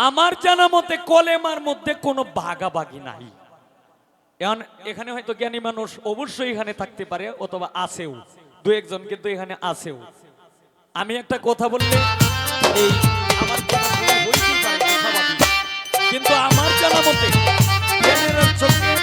আমার জানা মতে কলেমার মধ্যে কোনো ভাগাভাগি নাই। এখন এখানে হয়তো জ্ঞানী মানুষ অবশ্যই এখানে থাকতে পারে, অথবা আছেও, দু একজন কিন্তু এখানে আছেও। আমি একটা কথা বললে এই আমার কথা হইতেই পারে, স্বাভাবিক। কিন্তু আমার জানা মতে জ্ঞানের চোখে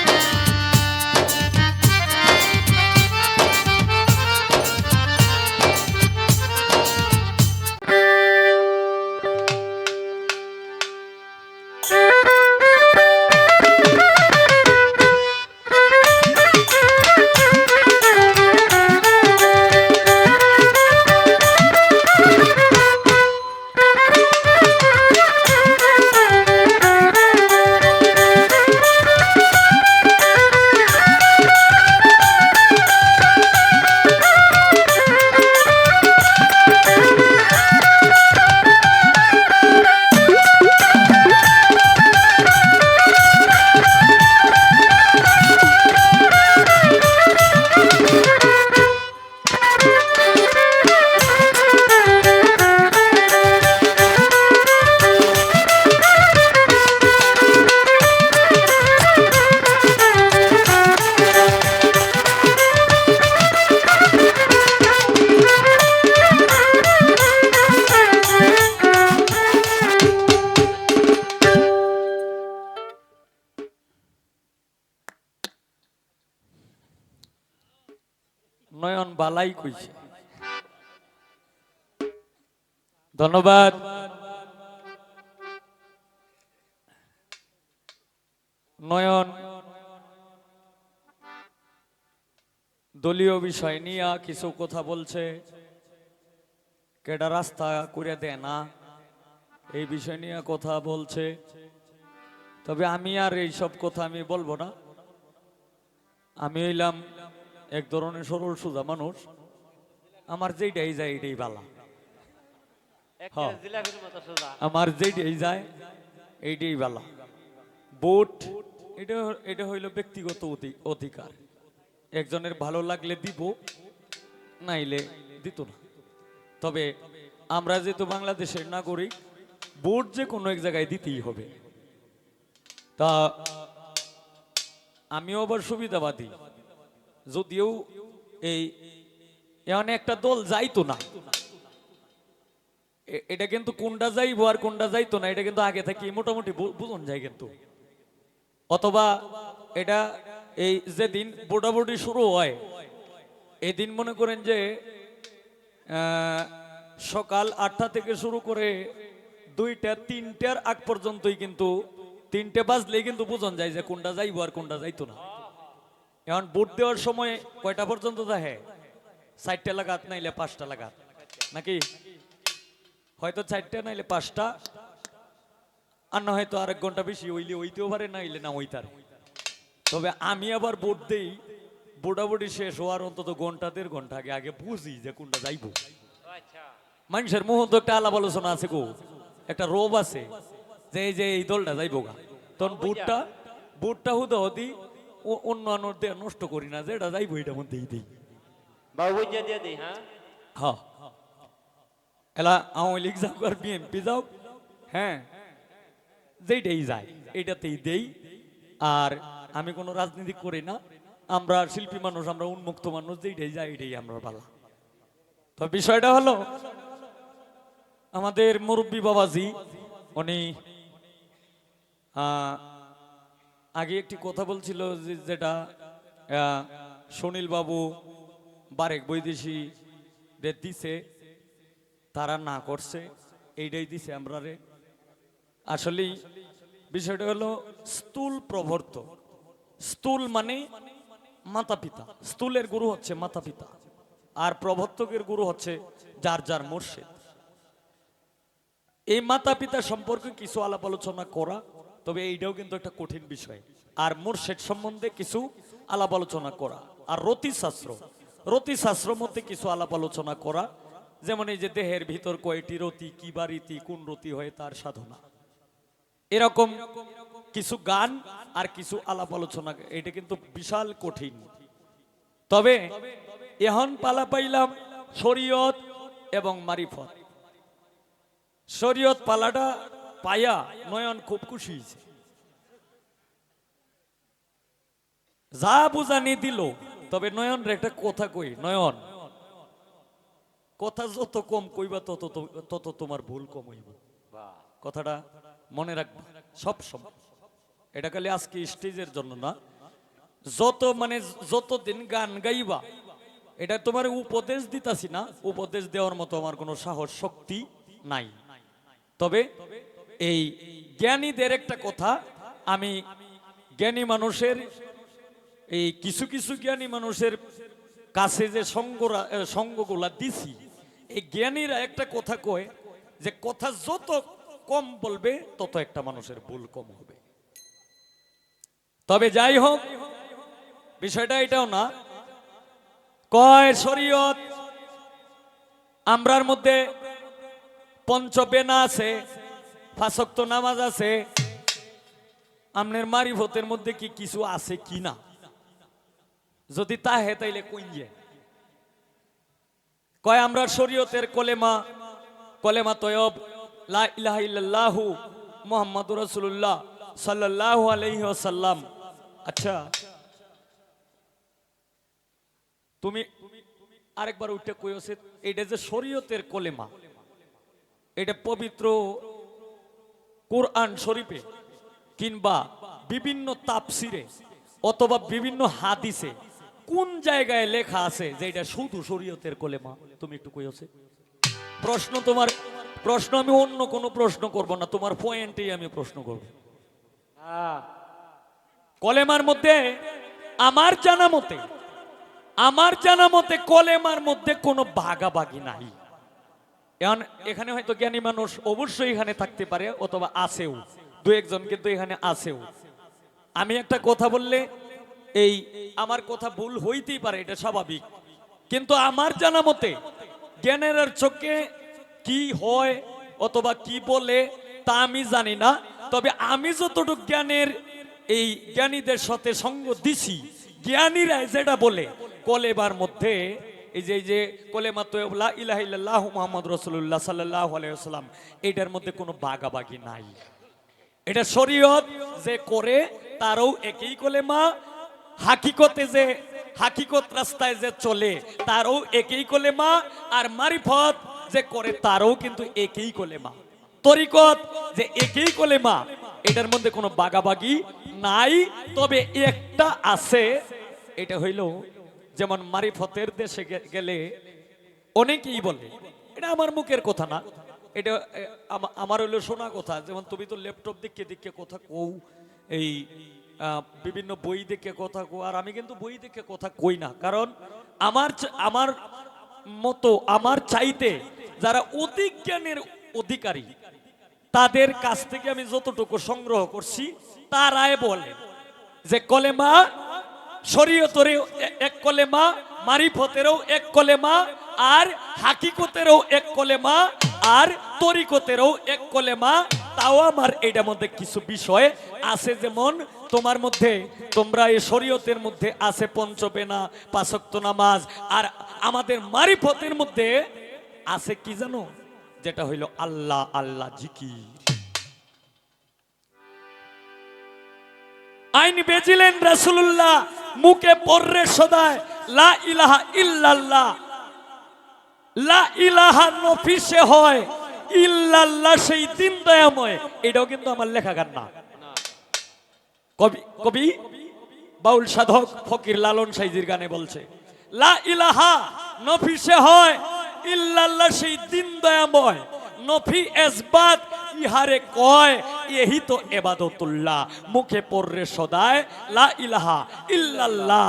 নয়ন বালাই কইছে। ধন্যবাদ। নয়ন দলীয় বিষয় নিয়ে কিছু কথা বলছে, কেডা রাস্তা করে দেয় না, এই বিষয় নিয়ে কথা বলছে। তবে আমি আর এইসব কথা আমি বলবো না। আমি হইলাম এক ধরনের সরল সোজা মানুষ, আমার যেটাই যায় এটাই বালা। আমার যেটাই যায় এইটাই বালা। ভোট এটা এটা হইল ব্যক্তিগত অধিকার। একজনের ভালো লাগলে দিব, নাইলে দিত না। তবে আমরা যেহেতু বাংলাদেশের নাগরিক, ভোট যে কোনো এক জায়গায় দিতেই হবে। তা আমিও আবার সুবিধাবাদী, যদিও এই এমন একটা দল যাইতো না, এটা কিন্তু কোনটা যাইবো আর কোনটা যাইতো না এটা কিন্তু আগে থেকে মোটামুটি বুঝন যায় কিন্তু। অথবা এটা এই যেদিন ভোটাভুটি শুরু হয় এদিন মনে করেন যে সকাল 8টা থেকে শুরু করে 2টা 3টার আগ পর্যন্তই কিন্তু 3টে বাজলেই কিন্তু বুঝন যায় যে কোনটা যাইবো আর কোনটা যাইতো না। এখন ভোট দেওয়ার সময় কয়টা পর্যন্ত দেখে? 4টা লাগাত নাইলে 5টা লাগাত, নাকি? হয়তো 4টা নাইলে 5টা, আর না হয়তো আরেক ঘন্টা বেশি হইলে হইতেও পারে, নাইলে না হইতারে। তবে আমি আবার ভোট দেই ভোটাভুটি শেষ হওয়ার অন্তত ঘন্টা 1.5 ঘন্টা আগে। আগে বুঝি যে কোনটা যাইবো। মানুষের মুহূর্ত একটা আলাপ আলোচনা আছে, গো একটা রোব আছে যে এই যে এই দলটা যাইবো গা, তখন ভোটটা হুদা হদি অন্য আনোর নষ্ট করি না, যে এটা যাইবো এটা মধ্যেই দিই। হ্যাঁ, এলা আওয়ামী লীগ যাও আর বিএনপি যাও, হ্যাঁ যেটাই যায় এটাতেই দেই। আর আমি কোনো রাজনীতি করি না, আমরা শিল্পী মানুষ, আমরা উন্মুক্ত মানুষ, যেটাই যায় এটাই আমরা ভালো। তো বিষয়টা হলো আমাদের মুরব্বী বাবাজি উনি আগে একটি কথা বলছিল, যেটা সুনীল বাবু বারেক বৈদেশি দিছে, তারা না করছে, এইটাই দিছে আমরা রে। আসলেই বিষয়টা হলো স্থূল প্রবর্তক। স্থূল মানে মাতা পিতা, স্থূলের গুরু হচ্ছে মাতা পিতা, আর প্রবর্তকের গুরু হচ্ছে যার যার মুর্শিদ। এই মাতা পিতা সম্পর্কে কিছু আলাপ আলোচনা করা, তবে এইটাও কিন্তু একটা কঠিন বিষয়। আর মুর্শিদ সম্বন্ধে কিছু আলাপ আলোচনা করা, আর রতিশাস্ত্র মধ্যে কিছু আলাপ আলোচনা করা। যেমন এই যে দেহের ভিতর কয়টি রতি, কি বা রীতি, কোন রতি হয় তার সাধনা, এরকম কিছু গান আর কিছু আলাপ আলোচনা। এটা কিন্তু বিশাল কঠিন। তবে এখন পালা পাইলাম শরীয়ত এবং মারিফত। শরীয়ত পালাটা পায়া নয়ন খুব খুশি হয়েছে। যা বুঝানি দিল, তবে নয়ন রে একটা কথা কই, নয়ন কথা যত কম কইবা তত তত তোমার ভুল কম হইব। কথাটা মনে রাখবা সব সময়। এটা খালি আজকে স্টেজের জন্য না, যত মানে যতদিন গান গাইবা, এটা তোমার উপদেশ দিতাছি না, উপদেশ দেওয়ার মতো আমার কোনো সাহস শক্তি নাই। তবে এই জ্ঞানীদের একটা কথা, আমি জ্ঞানী মানুষের এই কিছু কিছু জ্ঞানী মানুষের কাছে যে সঙ্গগুলা দিছি, এই জ্ঞানীরা একটা কথা কয় যে কথা যত কম বলবে তত একটা মানুষের ভুল কম হবে। তবে যাই হোক, বিষয়টা এটাও না, কয় শরীয়ত আমরার মধ্যে পঞ্চবেনা আছে, পাঁচ ওয়াক্ত নামাজ আছে, আমনের মারিফতের মধ্যে কি কিছু আছে কিনা, যদি তাহে তাইলে কইয়ে কয় আমরা শরীয়তের কলেমা তয়ব লা ইলাহা ইল্লাল্লাহু মুহাম্মাদুর রাসূলুল্লাহ সাল্লাল্লাহু আলাইহি ওয়াসাল্লাম। আচ্ছা, তুমি আরেকবার উঠে কইছে এটা যে শরীয়তের কলেমা, এটা পবিত্র কোরআন শরীফে কিংবা বিভিন্ন তাফসিরে অথবা বিভিন্ন হাদিসে কোন জায়গায় লেখা আছে যে এটা শুধু শরীয়তের কলেমা? তুমি একটু কইছে। প্রশ্ন আমি অন্য কোনো প্রশ্ন করব না, তোমার পয়েন্টেই আমি প্রশ্ন করব। কলেমার মধ্যে আমার জানা মতে কলেমার মধ্যে কোনো ভাগাভাগি নাই। এখানে হয়তো জ্ঞানী মানুষ অবশ্যই এখানে থাকতে পারে, অথবা আছেও দু একজন, কিন্তু এখানে আছেও। আমি একটা কথা বললে এই আমার কথা ভুল হইতেই পারে, এটা স্বাভাবিক, কিন্তু আমার জানা মতে জ্ঞানের চোখে কি হয় অথবা কি বলে তা আমি জানি না। তবে আমি যতটুকু জ্ঞানের এই জ্ঞানীদের সাথে সঙ্গ দিছি, জ্ঞানীরা যেটা বলে কলেমার মধ্যে এই যে কলেমা তয়্যব লা ইলাহা ইল্লাল্লাহু মুহাম্মাদুর রাসূলুল্লাহ সাল্লাল্লাহু আলাইহি ওয়াসাল্লাম, এটার মধ্যে কোনো ভাগাভাগি নাই। এটা শরীয়ত যে করে তারও একই কলেমা, হাকিকত রাস্তায় যে চলে তারও একই কলেমা, আর মারিফত যে করে তারও কিন্তু একই কলেমা, তরিকত যে একই কলেমা, এটার মধ্যে কোনো ভাগাভাগি নাই। তবে একটা আছে, এটা হইল যেমন মারিফতের দেশে গেলে অনেকেই বলে, এটা আমার মুখের কথা না, এটা আমার হইলো শোনা কথা। যেমন তুমি তো ল্যাপটপ দেখে কথা কও, এই বিভিন্ন বই দেখে কথা কো, আর আমি কিন্তু বই দেখে কথা কই না, কারণ আমার মতো আমার চাইতে যারা অধিক জ্ঞানের অধিকারী তাদের কাছ থেকে আমি যতটুকু সংগ্রহ করছি, তারাই বলে যে কলেমা শরীয়তেরও এক কলেমা, মারিফতেরও এক কলেমা, আর হাকিকতেরও এক কলেমা, আর তরিকতেরও এক কলেমা। তাও আমার এটার মধ্যে কিছু বিষয় আছে, যেমন তোমার মধ্যে, তোমরা এই শরীয়তের মধ্যে আছে পঞ্চবেনা, পাঁচ ওয়াক্ত নামাজ, আর আমাদের মারিফতের মধ্যে আছে কি জানো, যেটা হইল আল্লাহ আল্লাহ জিকির। আইন বেজিলেন রাসূলুল্লাহ, মুখে পড়রে সদায় লা ইলাহা ইল্লাল্লাহ, লা ইলাহা নফিসে হয়, ইল্লাল্লাহ সেই দিন দয়াময়। এটাও কিন্তু আমার লেখা গান না, কবি বাউল সাধক ফকির লালন সাইজির গানে বলছে, লা ইলাহা নফিসে হয়, ইল্লাল্লাহ সেই দিন দয়াময়, নফি এসবাত ইহারে কয়, এহি তো ইবাদতুল্লাহ, মুখে পড়রে সদায় লা ইলাহা ইল্লাল্লাহ।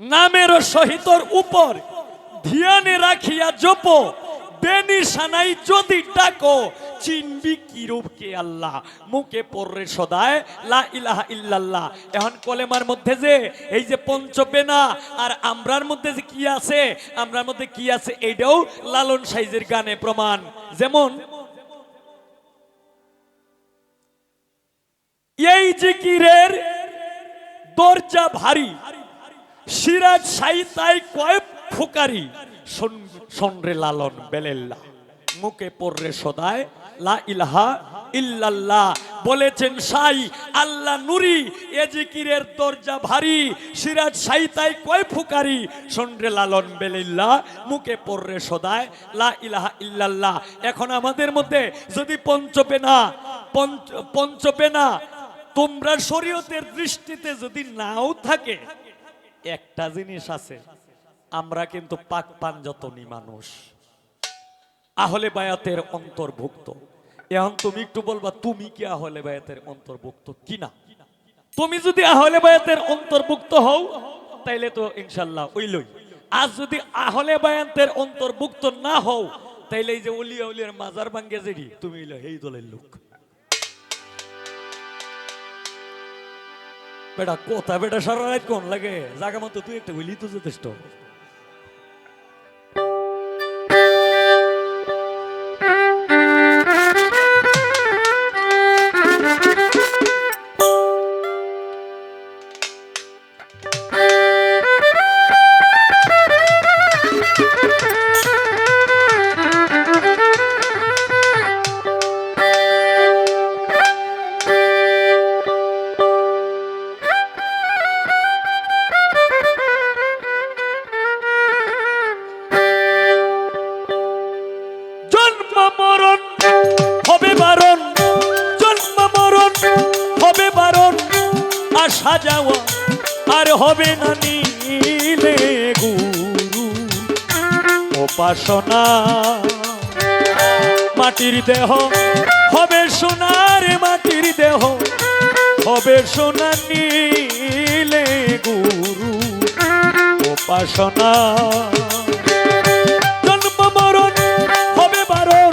নামের সহিতর উপর ধ্যানে রাখিয়া জপ, বেনিশানাই যদি ডাকো, চিনবি কিরূপ কে আল্লাহ, মুখে পড়রে সদায় লা ইলাহা ইল্লাল্লাহ। এখন কলেমার মধ্যে যে এই যে পঞ্চবেনা, আর আমরার মধ্যে যে কি আছে, আমরার মধ্যে কি আছে, এইটাও লালন সাইজের গানে প্রমাণ। যেমন এই জিকিরের দরজা ভারী, সিরাজ সাই তাই কয় ফুকারি সনরে লালন বেলেল্লা মুখে পড়রে সদায় লা ইলাহা ইল্লাল্লাহ বলেছেন সাই আল্লাহ নুরি এ জিকিরের দরজা ভারী সিরাজ সাইতাই কয় ফুকারি সনরে লালন বেলেল্লা মুখে পড়রে সদায় লা ইলাহা ইল্লাল্লাহ। এখন আমাদের মধ্যে যদি পঞ্চপেনা তোমরা শরীয়তের দৃষ্টিতে যদি নাও থাকে, একটা জিনিস আছে, আমরা কিন্তু পাক পাঞ্জাতনী মানুষ, আহলে বায়াতের অন্তর্ভুক্ত। এখন তুমি একটু বলবা তুমি কি আহলে বায়াতের অন্তর্ভুক্ত কিনা? তুমি যদি আহলে বায়াতের অন্তর্ভুক্ত হও তাইলে তো ইনশাআল্লাহ ওইলই। আর যদি আহলে বায়াতের অন্তর্ভুক্ত না হও তাইলে এই যে ওলিয়া ওলিয়ার মাজার ভাঙ্গে যেডি তুমি হইলো এই দলের লোক। বেটা কথা বেটা সারা রাত কোন লাগে জায়গা মতো তুই একটা হইলি তো যথেষ্ট। সাজাওয়া আর হবে না নীলে গুরু উপাসনা, মাটির দেহ হবে সোনার, মাটির দেহ হবে সোনা নীলে গুরু উপাসনা। জন্ম মরণ হবে বারণ,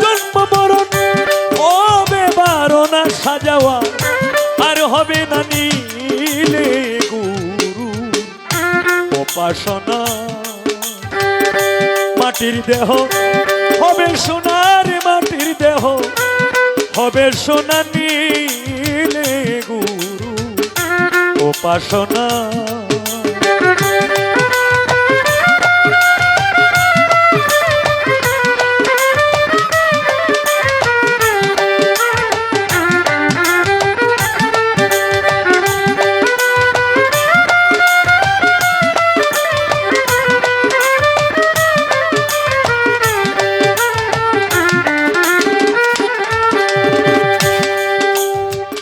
জন্ম মরণ হবে বারণ, সাজাওয়া আর হবে না নীলে গুরু উপাসনা। মাটির দেহ হবে সোনার, মাটির দেহ হবে সোনা নীলে গুরু উপাসনা।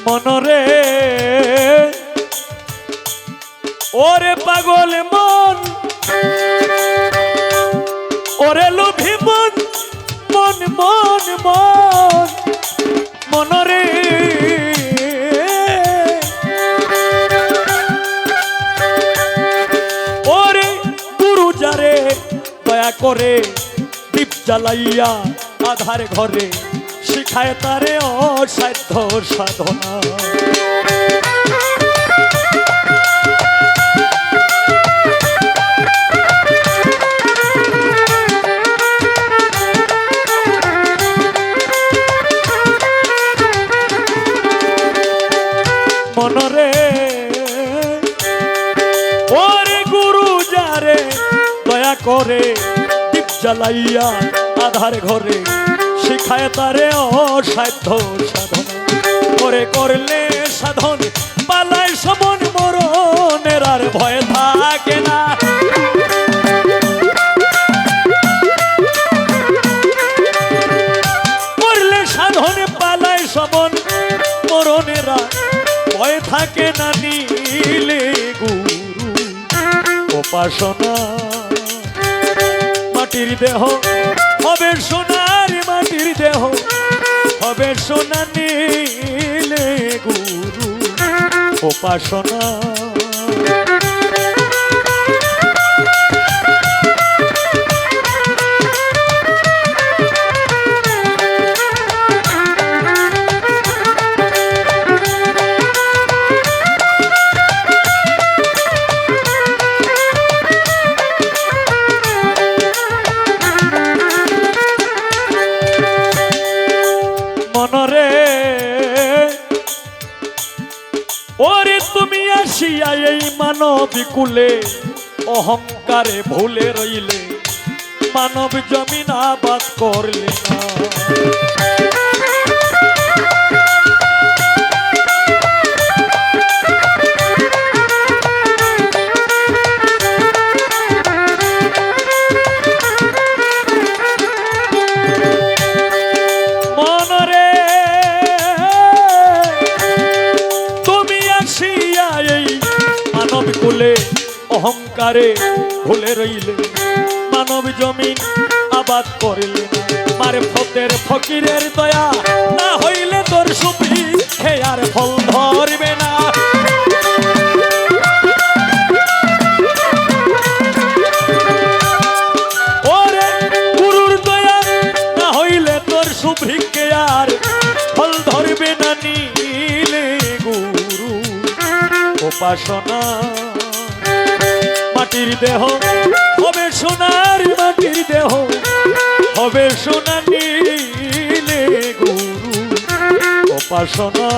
মনরে ওরে পাগল মন, ওরে লোভী মন, মন মন মন মনরে ওরে গুরু যারে দয়া করে দীপ জ্বালাইয়া আধার ঘরে শিখায় তারে অসাধ্য সাধনা। মনরে ওরে গুরু যারে দয়া করে দীপ জ্বালাইয়া আধার ঘরে শিখায় তারে অসাধ্য সাধনা। করে করলে সাধন পালায় সমন মরণের আর ভয় থাকে না। করলে সাধন পালায় সমন মরণের আর ভয় থাকে না নীলে গুরু উপাসনা। মাটির দেহ হবে সোনার, মাটির দেহ হবে সোনা নীলে গুরু উপাসনা। মনরে ওরে তুমি আসিয়া এই মানবী কুলে অহংকার অহংকারে ভুলে রইলে মানব জমিন আবাদ করলে না। মনরে তুমি আসিয়া এই মানব কুলে অহংকারে ভুলে রইলে মানব জমিন আবাদ করিলে মারে ফতের ফকিরের দয়া না হইলে তোর সুপি খেয়ার ফল ধরবে না। ওরে গুরুর দয়া না হইলে তোর সুভিকে আর ফল ধরবে না। নীলে গুরু উপাসনা মাটির দেহ হবে সোনার মাটির দেহ হবে সোনা। নীলে গুরু উপাসনা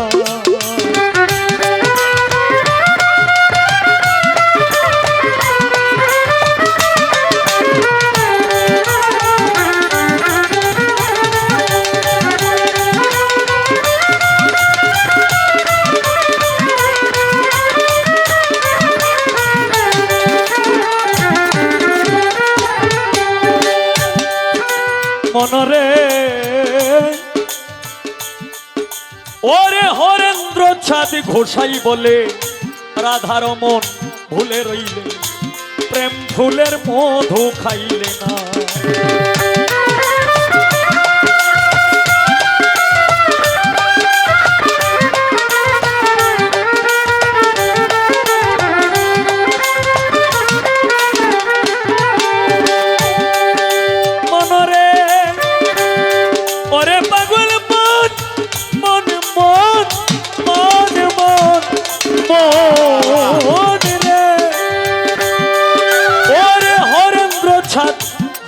মনরে ওরে হরেন্দ্র ছাদি ঘোষাই বলে রাধার মন ভুলে রইলে প্রেম ফুলের মধু খাইলে না।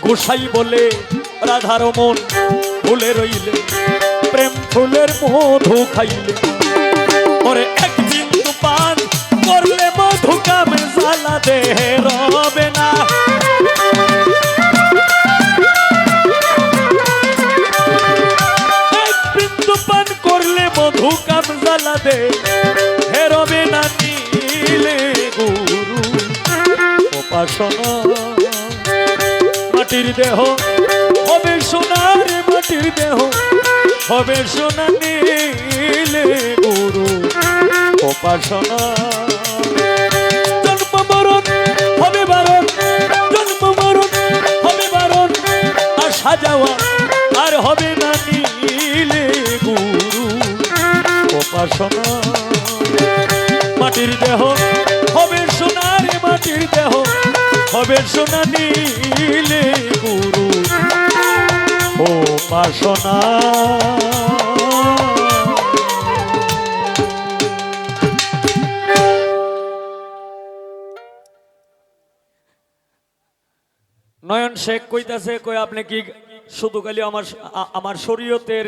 গোসাই বলে রাধার মন ভুলে রইলে প্রেম ফুলের মধু খাইলে ওরে এক বিন্দু পান করলে মধু কামে জ্বালা দেহে রবে না। এক বিন্দু পান করলে মধু কাম জ্বালা দেহে রবে না। নীলে গুরু উপাসনা মাটির দেহ হবে সোনার মাটির দেহ হবে সোনা। নীলে গুরু উপাসনা জন্ম মরণ হবে বারণ জন্ম মরণ হবে বারণ আসা যাওয়া আর হবে না। নীলে গুরু উপাসনা মাটির দেহ হবে সোনার মাটির দেহ হবে সোনা। নীলে গুরু উপাসনা। নয়ন শেখ কইতাছে কই আপনি কি শুধু খালি আমার শরীয়তের